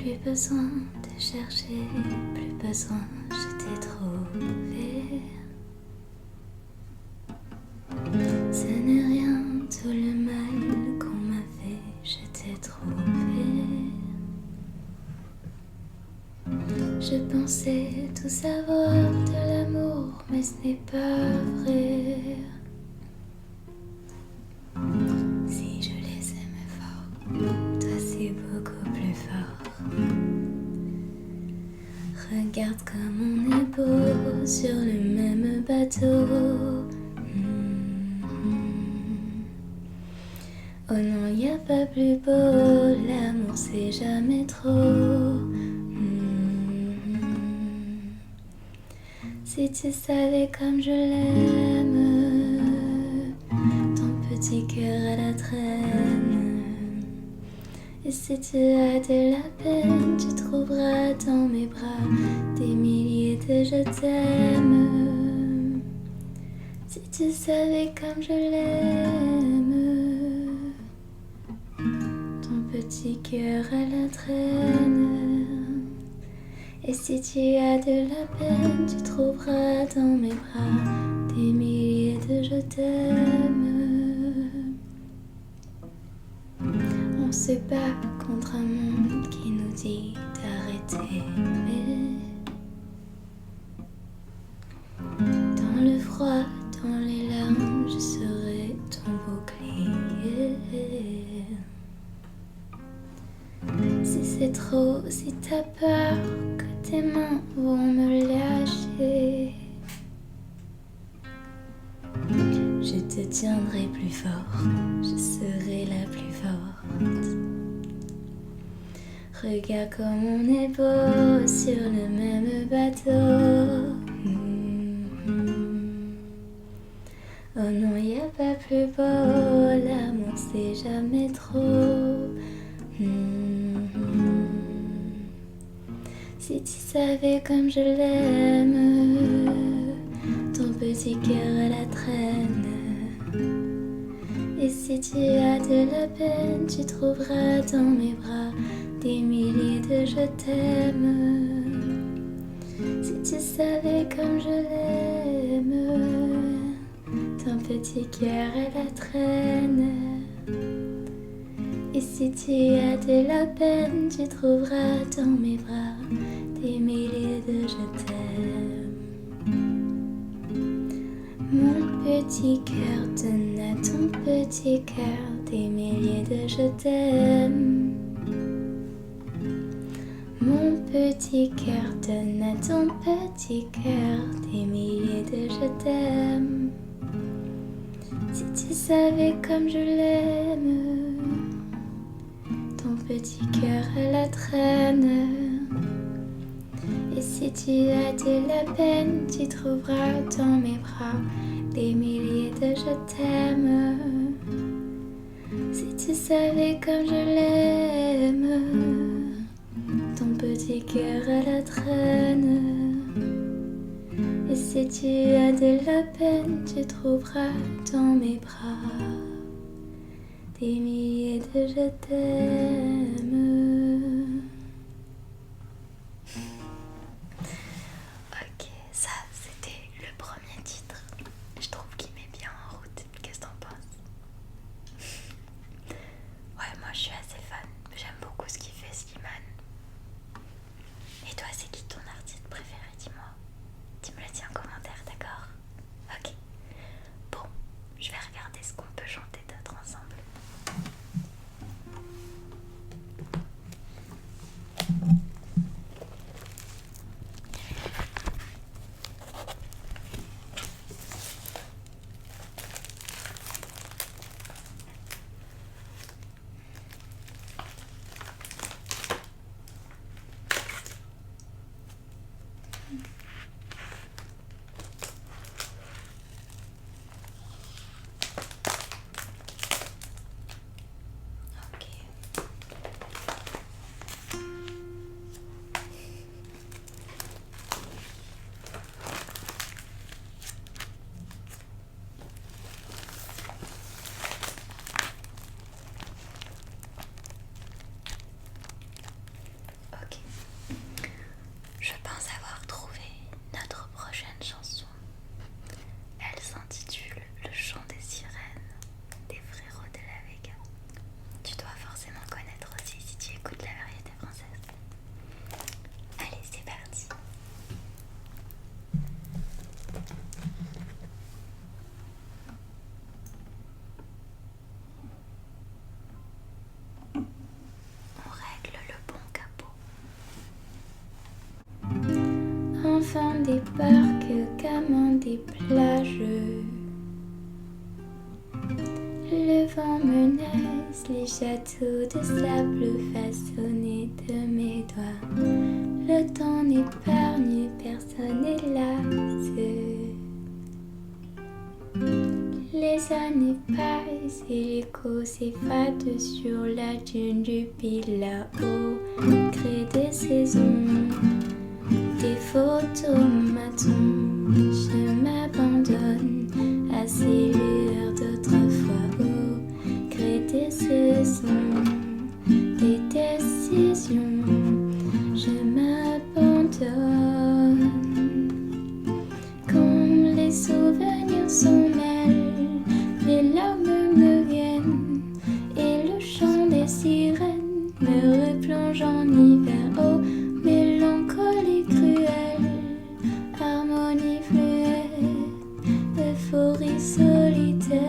Plus besoin de chercher, plus besoin, je t'ai trouvé. Ce n'est rien, tout le mal qu'on m'a fait, je t'ai trouvé. Je pensais tout savoir de l'amour, mais ce n'est pas vrai. Si je les aimais fort, toi c'est beaucoup plus fort. Regarde comme on est beau sur le même bateau. Oh non, y a pas plus beau, l'amour c'est jamais trop. Si tu savais comme je l'aime, ton petit cœur à la traîne. Et si tu as de la peine, tu trouveras dans mes bras des milliers de je t'aime. Si tu savais comme je l'aime, ton petit cœur à la traîne. Et si tu as de la peine, tu trouveras dans mes bras des milliers de je t'aime. On se bat contre un monde qui nous dit d'arrêter, mais dans le froid, dans les larmes, je serai ton bouclier. Si c'est trop, si t'as peur que tes mains vont me lâcher, je te tiendrai plus fort, je serai la plus forte. Regarde comme on est beau sur le même bateau. Oh non, y a pas plus beau, l'amour c'est jamais trop. Si tu savais comme je l'aime, ton petit cœur à la traîne. Et si tu as de la peine, tu trouveras dans mes bras des milliers de je t'aime. Si tu savais comme je l'aime, ton petit cœur à la traîne. Et si tu as de la peine, tu trouveras dans mes bras des milliers de je t'aime. Mon petit cœur donne à ton petit cœur des milliers de je t'aime. Mon petit cœur donne à ton petit cœur des milliers de je t'aime. Si tu savais comme je l'aime, ton petit cœur à la traîne. Et si tu as de la peine, tu trouveras dans mes bras des milliers de je t'aime. Si tu savais comme je l'aime, ton petit cœur à la traîne. Et si tu as de la peine, tu trouveras dans mes bras des milliers de je t'aime. Ok, ça c'était le premier titre. Je trouve qu'il met bien en route. Qu'est-ce que t'en penses? Ouais, moi je suis assez fan. J'aime beaucoup ce qu'il fait, Slimane. Et toi, c'est qui ton artiste préféré? Dis-moi. Tu me le dis en commentaire, d'accord? Ok. Bon, je vais regarder ce qu'on peut chanter d'autre ensemble. fond des parcs comme des plages. Le vent menace les châteaux de sable façonnés de mes doigts. Le temps n'épargne personne, hélas. Les années passent et l'écho s'effade sur la dune du Pilat au gré des saisons. Des photomatons, je m'abandonne à ces lueurs d'autrefois au gré des saisons, des décisions, je m'abandonne. Quand les souvenirs s'en mêlent, les larmes me viennent et le chant des sirènes me replonge en hiver. Oh, mélancolie cruelle, harmonie fluette, euphorie solitaire.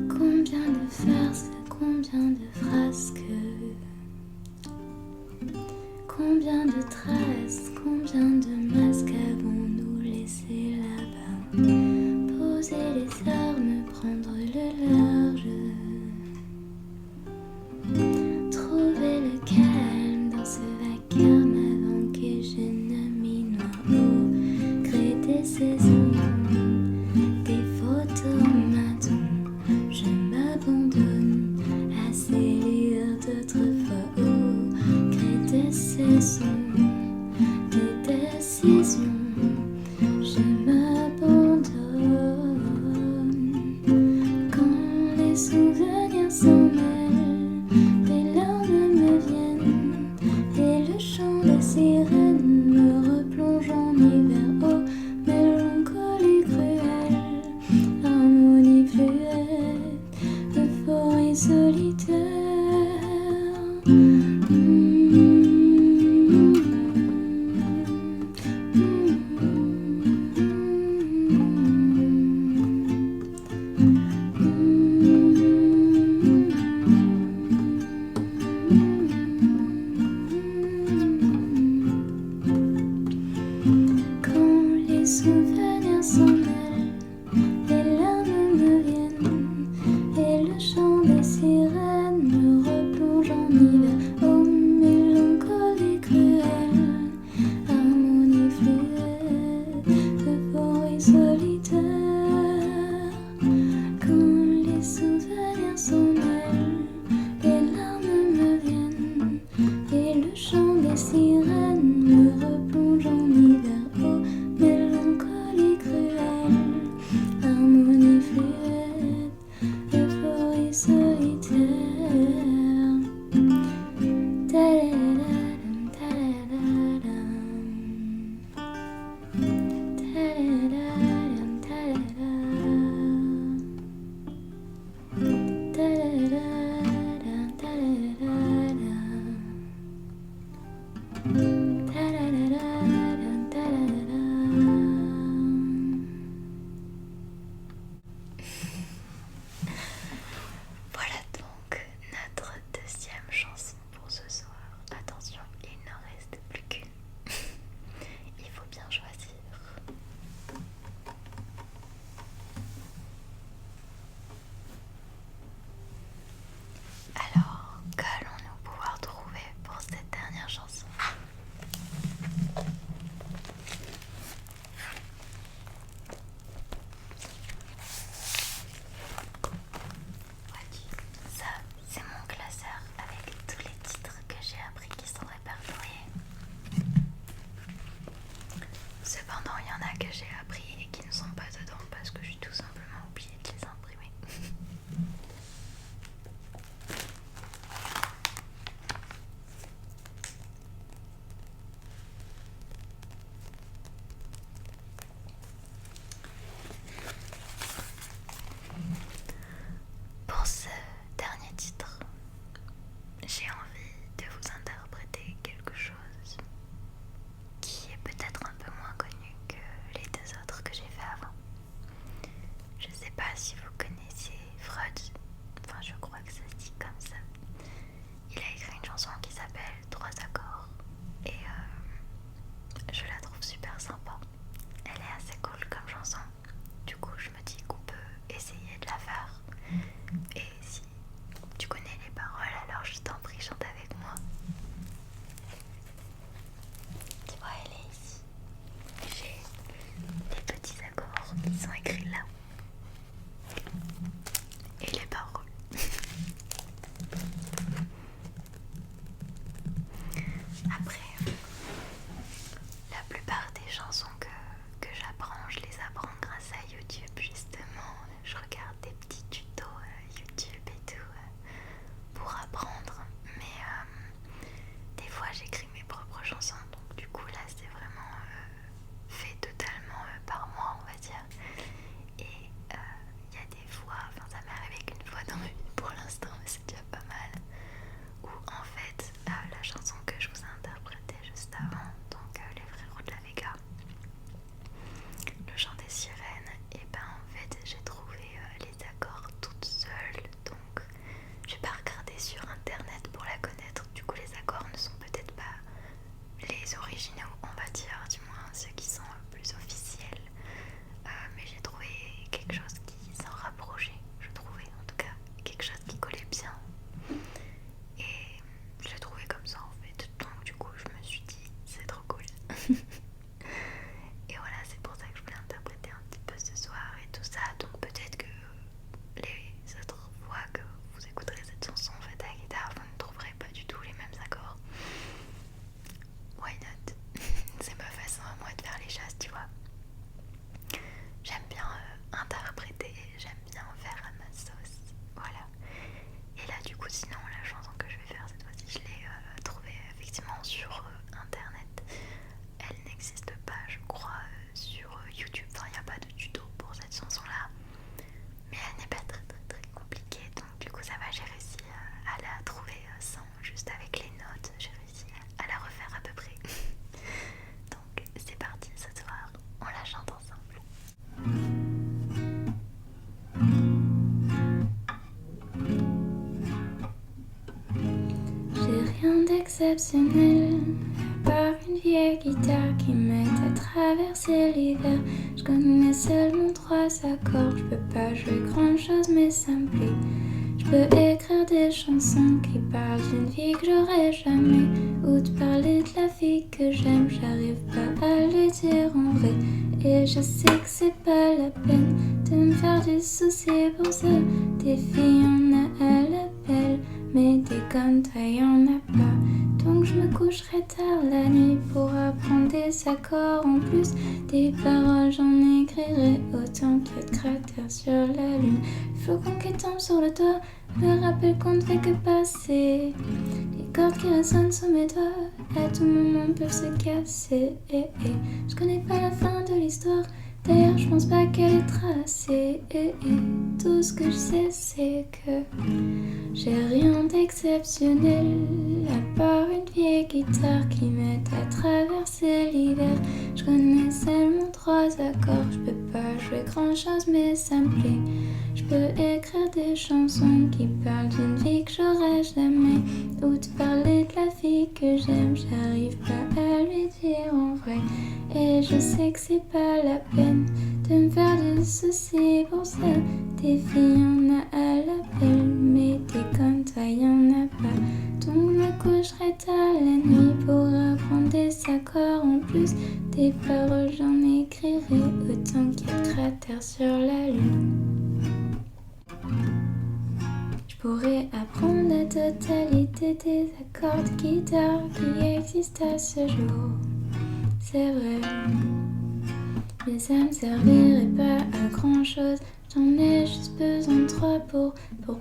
Combien de farces, combien de frasques, combien de traces, combien de masques avons-nous laissé là-bas? Poser les armes, prendre le large, trouver le calme dans ce vacarme avant que je ne m'y noie au gré des saisons, des photomatons. Je m'abandonne à ces lueurs d'autrefois au gré des saisons. si vous connaissez Freud, enfin je crois que ça se dit comme ça. Il a écrit une chanson qui s'appelle 3 accords et je la trouve super sympa. Elle est assez cool comme chanson. Du coup je me dis qu'on peut essayer de la faire. Et si tu connais les paroles, alors je t'en prie, chante avec moi. Tu vois, elle est ici. J'ai les petits accords qui sont écrits là. Et les paroles. Après, la plupart des chansons que j'apprends, je les apprends grâce à YouTube justement. Je regarde des petits tutos YouTube et tout pour apprendre. Mais des fois j'écris mes propres chansons. Donc du coup là c'est vraiment fait totalement par moi, on va dire. Et il y a des fois, enfin ça m'est arrivé qu'une fois dans ma vie pour l'instant, mais c'est déjà pas mal, où en fait la chanson que je vous ai interprétée juste avant, donc les frérots de la Vega, le chant des sirènes, et ben en fait j'ai trouvé les accords toute seule, donc je vais pas regarder sur internet pour la connaître. Du coup les accords ne sont peut-être pas les originaux, on va dire, du moins ceux qui sont plus officiels, mais j'ai trouvé quelque chose qui s'en rapprochait, je trouvais en tout cas quelque chose qui collait bien, et je l'ai trouvé comme ça en fait, donc du coup je me suis dit c'est trop cool. Et voilà, c'est pour ça que je voulais interpréter un petit peu ce soir et tout ça. Donc peut-être que les autres fois que vous écouterez cette chanson faite à la guitare, vous ne trouverez pas du tout les mêmes accords. Why not? C'est ma façon à moi de faire les choses, tu vois. J'aime bien interpréter, j'aime bien faire à ma sauce, voilà. Et là du coup sinon la chanson que je vais faire cette fois-ci, je l'ai trouvée effectivement sur internet. Elle n'existe pas je crois sur YouTube, enfin il n'y a pas de tuto pour cette chanson là. Mais elle n'est pas très très très compliquée, donc du coup ça va, j'ai réussi à la trouver sans, juste avec les notes, j'ai réussi à la refaire à peu près. Donc c'est parti ce soir, on la chante ensemble. J'ai rien d'exceptionnel, à part une vieille guitare qui m'aide à traverser l'hiver. Je connais seulement 3 accords, je peux pas jouer grand chose mais ça me plaît. Je peux écrire des chansons qui parlent d'une vie que j'aurais jamais, ou de parler de la vie que j'aime, j'arrive pas à le dire en vrai. Et je sais que c'est pas la peine de me faire du souci pour ça. Des filles y'en a à l'appel, mais des comme toi y'en a pas. Donc je me coucherai tard la nuit pour apprendre des accords. En plus des paroles j'en écrirai autant qu'il y a de cratères sur la lune. Flocons qui tombent sur le toit me rappelle qu'on ne fait que passer. Les cordes qui résonnent sous mes doigts à tout moment peuvent se casser. Je connais pas la fin de l'histoire, d'ailleurs je pense pas qu'elle est tracée. Tout ce que je sais c'est que j'ai rien d'exceptionnel, à part une vieille guitare qui m'aide à traverser l'hiver. Je connais seulement 3 accords, je peux pas jouer grand chose mais ça me plaît. Je peux écrire des chansons qui parlent d'une vie que j'aurais jamais, ou de parler de la vie que j'aime, j'arrive pas à lui dire en vrai. Et je sais que c'est pas la peine de me faire de soucis pour ça. Des filles y'en a à l'appel, mais des comme toi y'en a pas. Donc je me coucherai tard la nuit pour apprendre des accords. En plus des paroles j'en écrirai autant qu'il y a de cratères sur la lune. Je pourrais apprendre la totalité des accords de guitare qui existent à ce jour. C'est vrai, mais ça me servirait pas à grand chose. J'en ai juste besoin de 3 pour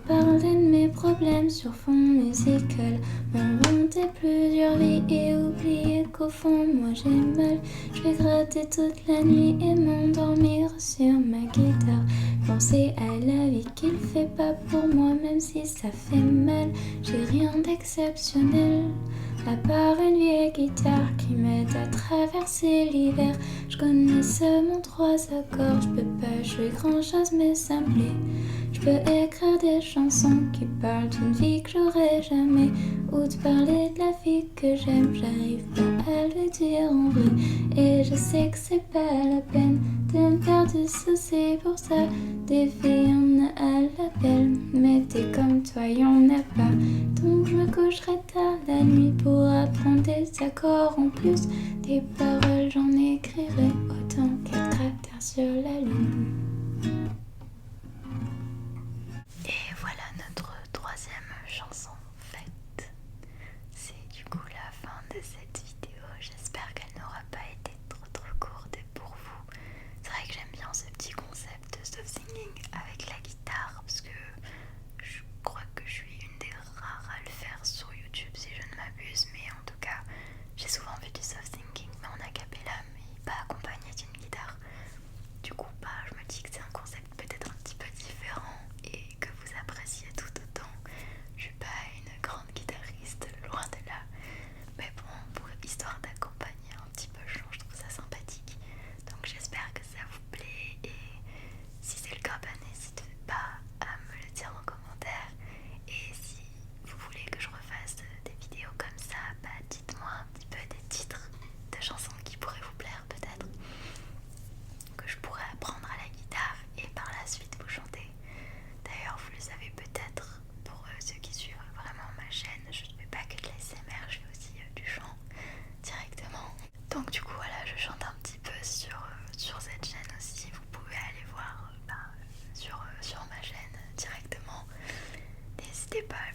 parler de mes problèmes sur fond musical. M'inventer plusieurs vies et oublier qu'au fond moi j'ai mal. Je vais gratter toute la nuit et m'endormir sur ma guitare. Penser à la vie qu'il fait pas pour moi même si ça fait mal. J'ai rien d'exceptionnel, à part une vieille guitare qui m'aide à traverser l'hiver. Je connais seulement 3 accords, je peux pas jouer grand chose mais ça me plaît. Je peux écrire des chansons qui parlent d'une vie que j'aurais jamais, ou de parler de la vie que j'aime. J'arrive pas à le dire en vrai, et je sais que c'est pas la peine de me faire du souci pour ça. Des filles y'en a à l'appel, mais t'es comme toi y'en a pas. Donc je me coucherai tard la nuit pour apprendre des accords. En plus des paroles j'en écrirai autant qu'être cratère sur la lune. Et voilà notre troisième chanson faite. C'est du coup la fin de cette vidéo. J'espère qu'elle n'aura pas été trop courte pour vous. C'est vrai que j'aime bien ce petit concept de soft singing avec la guitare parce que je crois que je suis une des rares à le faire sur YouTube si je ne m'abuse. Mais en tout cas, j'ai souvent vu du soft singing mais en a cappella, mais pas accompagné d'une guitare. Du coup, je me dis que c'est un concept peut-être un petit peu différent et que vous appréciez tout autant. Je suis pas une grande guitariste, loin de là. Mais bon, pour histoire d'accompagner un petit peu, je trouve ça sympathique. Donc j'espère que ça vous plaît et si c'est le cas, n'hésitez pas à me le dire en commentaire. Et si vous voulez que je refasse des vidéos comme ça, dites-moi un petit peu des titres de chansons qui pourraient vous plaire peut-être, que je pourrais apprendre à la guitare et par la suite vous chanter. D'ailleurs, vous le savez peut-être, pour ceux qui suivent vraiment ma chaîne, je ne fais pas que de l'ASMR, je fais aussi du chant directement. Donc du coup voilà, je chante un petit peu sur cette chaîne aussi. Vous pouvez aller voir sur ma chaîne directement. N'hésitez pas à